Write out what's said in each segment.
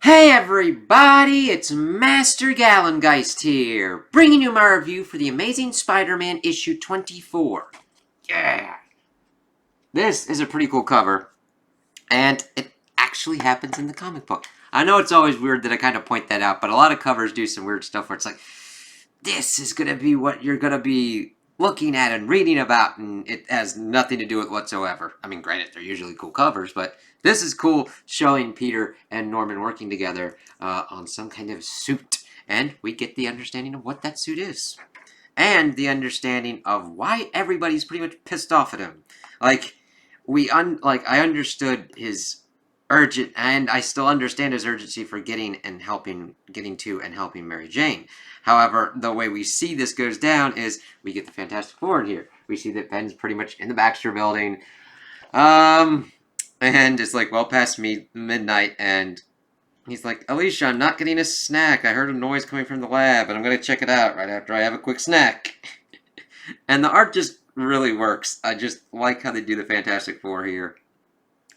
Hey everybody, it's Master Gallengeist here, bringing you my review for The Amazing Spider-Man issue 24. Yeah! This is a pretty cool cover, and it actually happens in the comic book. I know it's always weird that I kind of point that out, but a lot of covers do some weird stuff where it's like, this is going to be what you're going to be looking at and reading about, and it has nothing to do with whatsoever. I mean, granted, they're usually cool covers, but this is cool, showing Peter and Norman working together on some kind of suit, and we get the understanding of what that suit is, and the understanding of why everybody's pretty much pissed off at him. I understood his urgent, and I still understand his urgency for getting to and helping Mary Jane. However, the way we see this goes down is we get the Fantastic Four in here. We see that Ben's pretty much in the Baxter building, and it's like well past midnight, and he's like, Alicia, I'm not getting a snack. I heard a noise coming from the lab, and I'm going to check it out right after I have a quick snack. And the art just really works. I just like how they do the Fantastic Four here.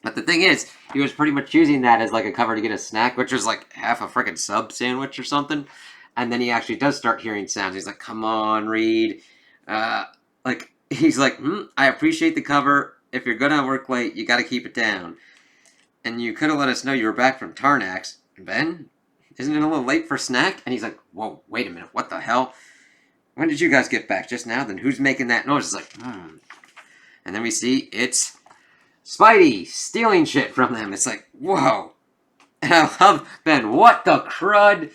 But the thing is, he was pretty much using that as like a cover to get a snack, which was like half a freaking sub sandwich or something. And then he actually does start hearing sounds. He's like, come on, Reed. He's like, I appreciate the cover. If you're going to work late, you got to keep it down. And you could have let us know you were back from Tarnax. Ben, isn't it a little late for snack? And he's like, whoa, wait a minute. What the hell? When did you guys get back? Just now? Then who's making that noise? It's like, And then we see it's Spidey stealing shit from them. It's like, whoa. And I love Ben. What the crud?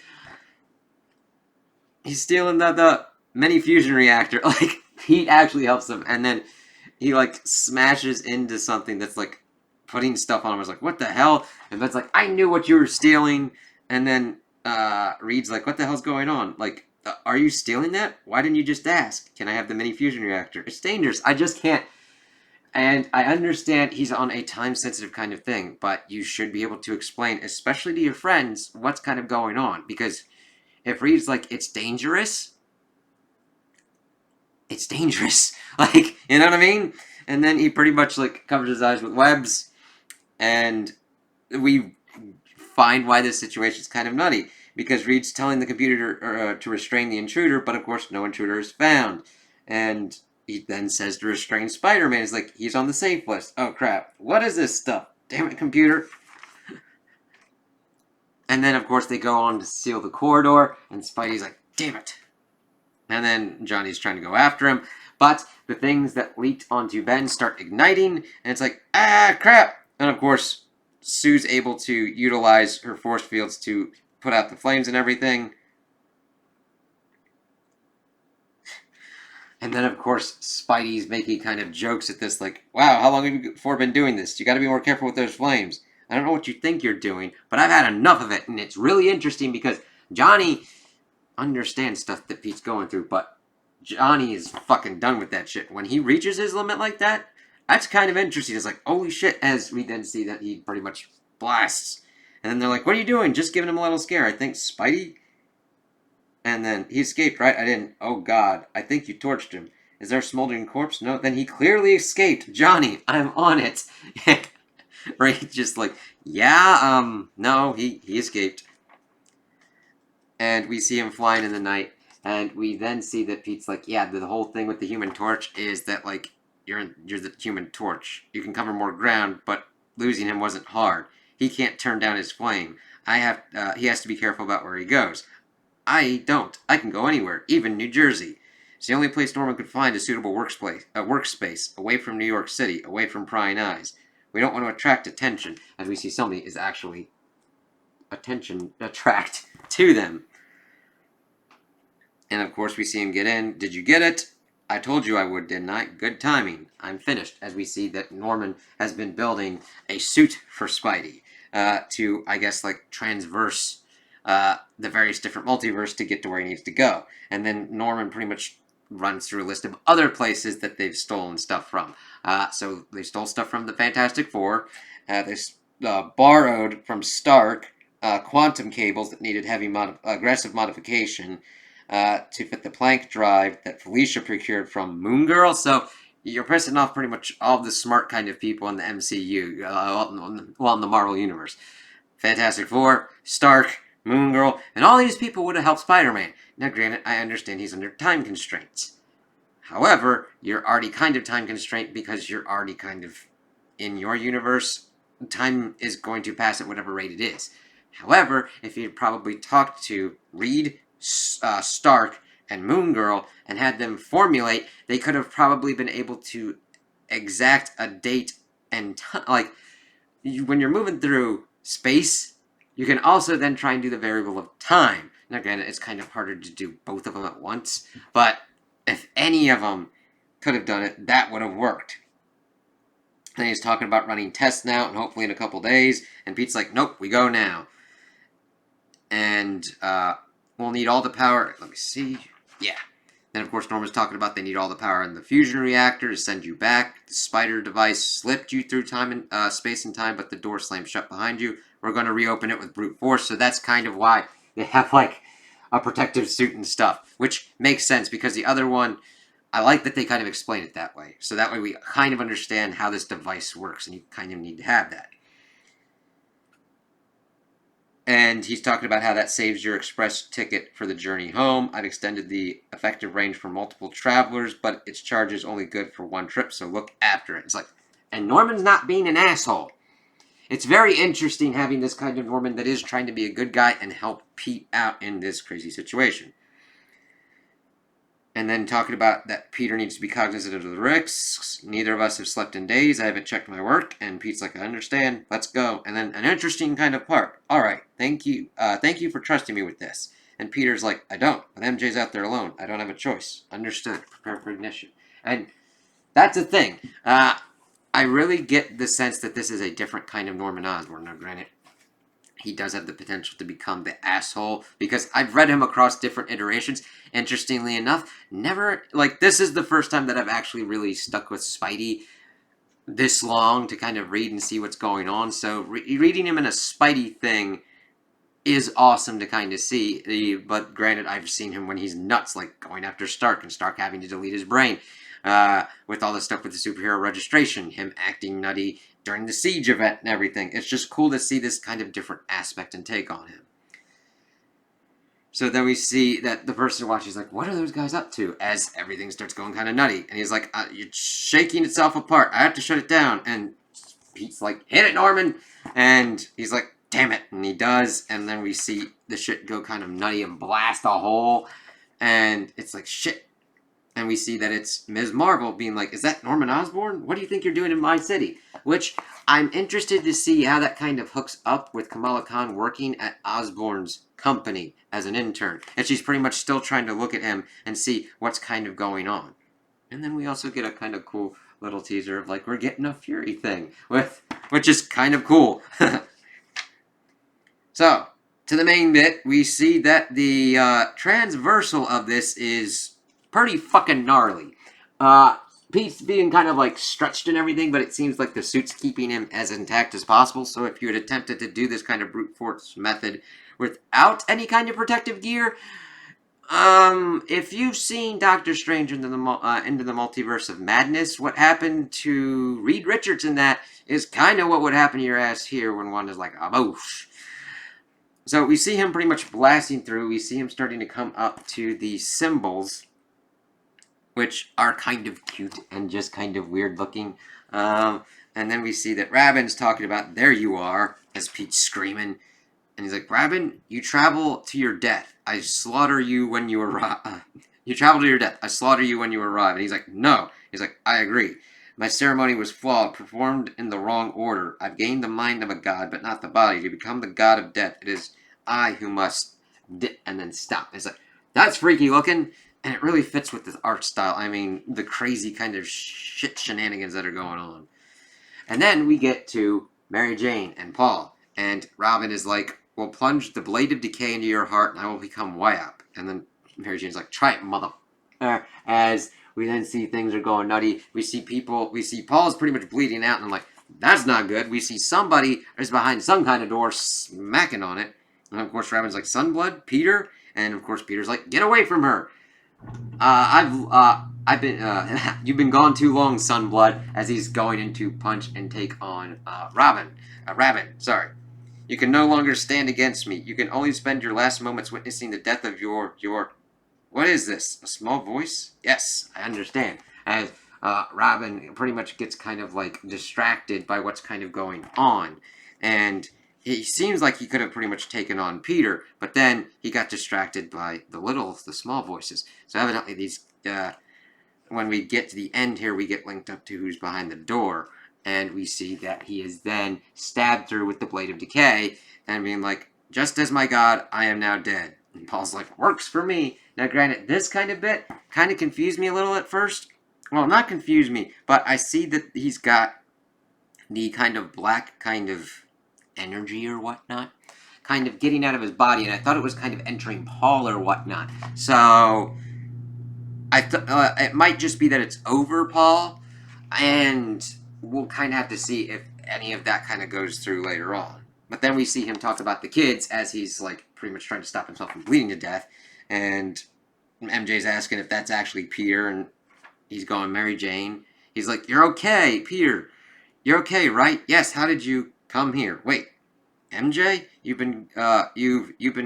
He's stealing the mini fusion reactor. Like, he actually helps them. And then he, like, smashes into something that's, like, putting stuff on him. I was like, what the hell? And Ben's like, I knew what you were stealing. And then Reed's like, what the hell's going on? Like, are you stealing that? Why didn't you just ask? Can I have the mini fusion reactor? It's dangerous. I just can't. And I understand he's on a time-sensitive kind of thing, but you should be able to explain, especially to your friends, what's kind of going on. Because if Reed's like, it's dangerous, it's dangerous. Like, you know what I mean? And then he pretty much, like, covers his eyes with webs, and we find why this situation is kind of nutty. Because Reed's telling the computer to restrain the intruder, but of course no intruder is found. And he then says to restrain Spider-Man. He's like, he's on the safe list. Oh crap. What is this stuff? Damn it, computer. And then, of course, they go on to seal the corridor, and Spidey's like, damn it. And then Johnny's trying to go after him, but the things that leaked onto Ben start igniting, and it's like, ah, crap. And, of course, Sue's able to utilize her force fields to put out the flames and everything. And then, of course, Spidey's making kind of jokes at this, like, wow, how long have you been doing this? You gotta be more careful with those flames. I don't know what you think you're doing, but I've had enough of it, and it's really interesting because Johnny understands stuff that Pete's going through, but Johnny is fucking done with that shit. When he reaches his limit like that, that's kind of interesting. It's like, holy shit, as we then see that he pretty much blasts. And then they're like, what are you doing? Just giving him a little scare. I think Spidey? And then, he escaped, right? I didn't. Oh, God. I think you torched him. Is there a smoldering corpse? No. Then he clearly escaped. Johnny, I'm on it. Right? Just like, yeah, no, he escaped. And we see him flying in the night. And we then see that Pete's like, yeah, the whole thing with the Human Torch is that, like, you're the Human Torch. You can cover more ground, but losing him wasn't hard. He can't turn down his flame. He has to be careful about where he goes. I don't. I can go anywhere, even New Jersey. It's the only place Norman could find a suitable workspace, away from New York City, away from prying eyes. We don't want to attract attention, as we see somebody is actually attract to them. And of course we see him get in. Did you get it? I told you I would, didn't I? Good timing. I'm finished, as we see that Norman has been building a suit for Spidey to, I guess, like, transverse the various different multiverse to get to where he needs to go. And then Norman pretty much runs through a list of other places that they've stolen stuff from. So they stole stuff from the Fantastic Four. They borrowed from Stark quantum cables that needed aggressive modification to fit the Planck drive that Felicia procured from Moon Girl. So you're pissing off pretty much all the smart kind of people in the MCU, well, in the Marvel Universe. Fantastic Four, Stark, Moon Girl, and all these people would have helped Spider-Man. Now, granted, I understand he's under time constraints. However, you're already kind of time constrained because you're already kind of in your universe. Time is going to pass at whatever rate it is. However, if you'd probably talked to Reed, Stark, and Moon Girl and had them formulate, they could have probably been able to exact a date and like when you're moving through space, you can also then try and do the variable of time. Now, granted, it's kind of harder to do both of them at once, but if any of them could have done it, that would have worked. And he's talking about running tests now, and hopefully in a couple days. And Pete's like, nope, we go now. And we'll need all the power. Let me see. Yeah. Then, of course, Norman's talking about they need all the power in the fusion reactor to send you back. The spider device slipped you through time and space and time, but the door slammed shut behind you. We're going to reopen it with brute force, so that's kind of why they have, like, a protective suit and stuff, which makes sense because the other one, I like that they kind of explain it that way. So that way we kind of understand how this device works, and you kind of need to have that. And he's talking about how that saves your express ticket for the journey home. I've extended the effective range for multiple travelers, but its charge is only good for one trip, so look after it. It's like, and Norman's not being an asshole. It's very interesting having this kind of Norman that is trying to be a good guy and help Pete out in this crazy situation. And then talking about that Peter needs to be cognizant of the risks. Neither of us have slept in days. I haven't checked my work. And Pete's like, I understand. Let's go. And then an interesting kind of part. All right. Thank you. Thank you for trusting me with this. And Peter's like, I don't. But MJ's out there alone. I don't have a choice. Understood. Prepare for ignition. And that's the thing. I really get the sense that this is a different kind of Norman Osborn. Now, granted, he does have the potential to become the asshole because I've read him across different iterations. Interestingly enough, never, like, this is the first time that I've actually really stuck with Spidey this long to kind of read and see what's going on. So reading him in a Spidey thing is awesome to kind of see. But granted, I've seen him when he's nuts, like going after Stark and Stark having to delete his brain. With all this stuff with the superhero registration, him acting nutty during the Siege event and everything. It's just cool to see this kind of different aspect and take on him. So then we see that the person watching is like, what are those guys up to? As everything starts going kind of nutty. And he's like, it's shaking itself apart. I have to shut it down. And Pete's like, hit it, Norman. And he's like, damn it. And he does. And then we see the shit go kind of nutty and blast a hole. And it's like, shit. And we see that it's Ms. Marvel being like, is that Norman Osborn? What do you think you're doing in my city? Which I'm interested to see how that kind of hooks up with Kamala Khan working at Osborn's company as an intern. And she's pretty much still trying to look at him and see what's kind of going on. And then we also get a kind of cool little teaser of like, we're getting a Fury thing, which is kind of cool. So, to the main bit, we see that the transversal of this is pretty fucking gnarly. Pete's being kind of like stretched and everything, but it seems like the suit's keeping him as intact as possible. So if you had attempted to do this kind of brute force method without any kind of protective gear, if you've seen Doctor Strange into the Multiverse of Madness, what happened to Reed Richards in that is kind of what would happen to your ass here when one is like, aboosh. So we see him pretty much blasting through. We see him starting to come up to the symbols, which are kind of cute and just kind of weird looking. And then we see that Rabin's talking about, there you are, as Pete's screaming. And he's like, Rabin, you travel to your death. I slaughter you when you arrive. You travel to your death. I slaughter you when you arrive. And he's like, no. He's like, I agree. My ceremony was flawed, performed in the wrong order. I've gained the mind of a god, but not the body. To become the god of death, it is I who must... and then stop. It's like, that's freaky looking. And it really fits with the art style. I mean, the crazy kind of shit shenanigans that are going on. And then we get to Mary Jane and Paul. And Robin is like, well, plunge the blade of decay into your heart and I will become Wyatt. And then Mary Jane's like, try it, mother. As we then see things are going nutty. We see Paul's pretty much bleeding out. And I'm like, that's not good. We see somebody is behind some kind of door smacking on it. And of course, Robin's like, Sunblood, Peter. And of course, Peter's like, get away from her. I've been, you've been gone too long, Sunblood, as he's going in to punch and take on, Rabin, sorry. You can no longer stand against me. You can only spend your last moments witnessing the death of your. What is this? A small voice? Yes, I understand. As Robin pretty much gets kind of like distracted by what's kind of going on. And he seems like he could have pretty much taken on Peter, but then he got distracted by the small voices. So evidently these, when we get to the end here, we get linked up to who's behind the door, and we see that he is then stabbed through with the blade of decay, and being like, just as my god, I am now dead. And Paul's like, works for me. Now granted, this kind of bit kind of confused me a little at first. Well, not confused me, but I see that he's got the kind of black kind of energy or whatnot kind of getting out of his body, and I thought it was kind of entering Paul or whatnot. So it might just be that it's over Paul, and we'll kind of have to see if any of that kind of goes through later on. But then we see him talk about the kids as he's like pretty much trying to stop himself from bleeding to death, and MJ's asking if that's actually Peter, and he's going, Mary Jane. He's like, you're okay, Peter. You're okay, right? Yes. How did you come here? Wait, MJ, you've been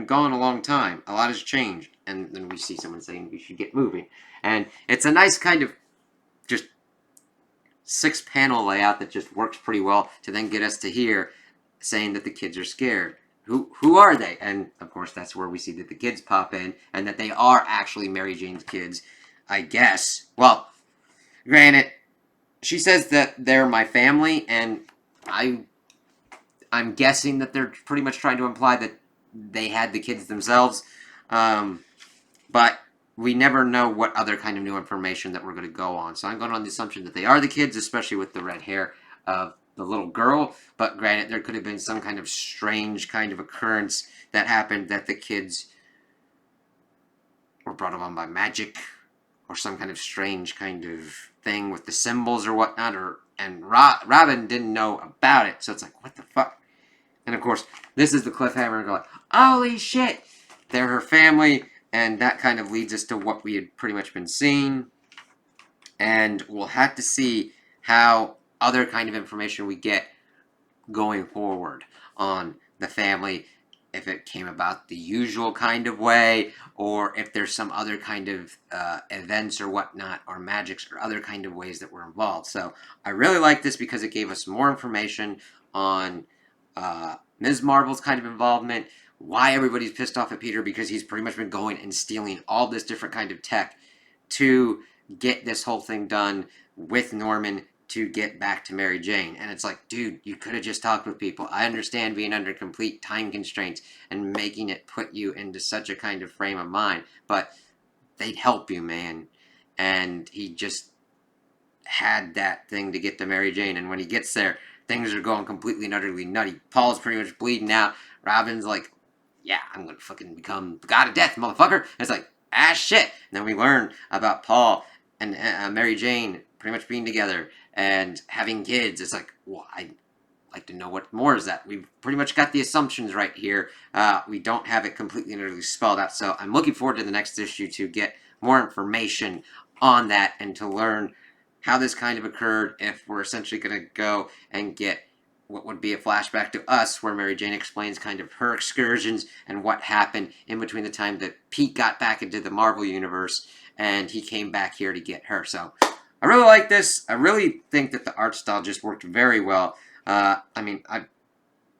gone a long time. A lot has changed. And then we see someone saying we should get moving. And it's a nice kind of just 6-panel layout that just works pretty well to then get us to here saying that the kids are scared. Who are they? And of course that's where we see that the kids pop in and that they are actually Mary Jane's kids, I guess. Well, granted, she says that they're my family, and I'm guessing that they're pretty much trying to imply that they had the kids themselves. But we never know what other kind of new information that we're going to go on. So I'm going on the assumption that they are the kids, especially with the red hair of the little girl. But granted, there could have been some kind of strange kind of occurrence that happened that the kids were brought on by magic, or some kind of strange kind of thing with the symbols or whatnot, and Robin didn't know about it, so it's like, what the fuck? And of course, this is the cliffhanger, and go like, holy shit, they're her family, and that kind of leads us to what we had pretty much been seeing, and we'll have to see how other kind of information we get going forward on the family, if it came about the usual kind of way, or if there's some other kind of events or whatnot, or magics or other kind of ways that were involved. So I really like this because it gave us more information on Ms. Marvel's kind of involvement, why everybody's pissed off at Peter, because he's pretty much been going and stealing all this different kind of tech to get this whole thing done with Norman to get back to Mary Jane. And it's like, dude, you could have just talked with people. I understand being under complete time constraints and making it put you into such a kind of frame of mind, but they'd help you, man. And he just had that thing to get to Mary Jane, and when he gets there, things are going completely and utterly nutty. Paul's pretty much bleeding out. Robin's like, yeah, I'm gonna fucking become the god of death, motherfucker. And it's like, ah, shit. And then we learn about Paul and Mary Jane pretty much being together and having kids. It's like, well, I'd like to know what more is that. We've pretty much got the assumptions right here. We don't have it completely and utterly spelled out, so I'm looking forward to the next issue to get more information on that and to learn how this kind of occurred, if we're essentially going to go and get what would be a flashback to us, where Mary Jane explains kind of her excursions and what happened in between the time that Pete got back into the Marvel Universe and he came back here to get her. So I really like this. I really think that the art style just worked very well. I mean, I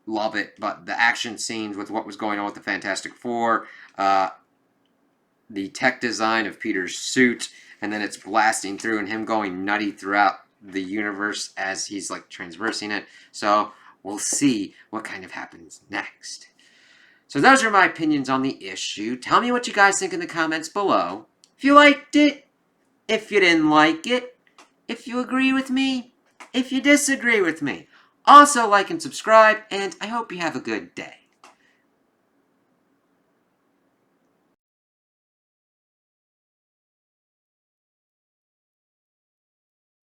love it, but the action scenes with what was going on with the Fantastic Four, the tech design of Peter's suit, and then it's blasting through and him going nutty throughout the universe as he's like transversing it. So we'll see what kind of happens next. So those are my opinions on the issue. Tell me what you guys think in the comments below. If you liked it, if you didn't like it, if you agree with me, if you disagree with me. Also like and subscribe, and I hope you have a good day.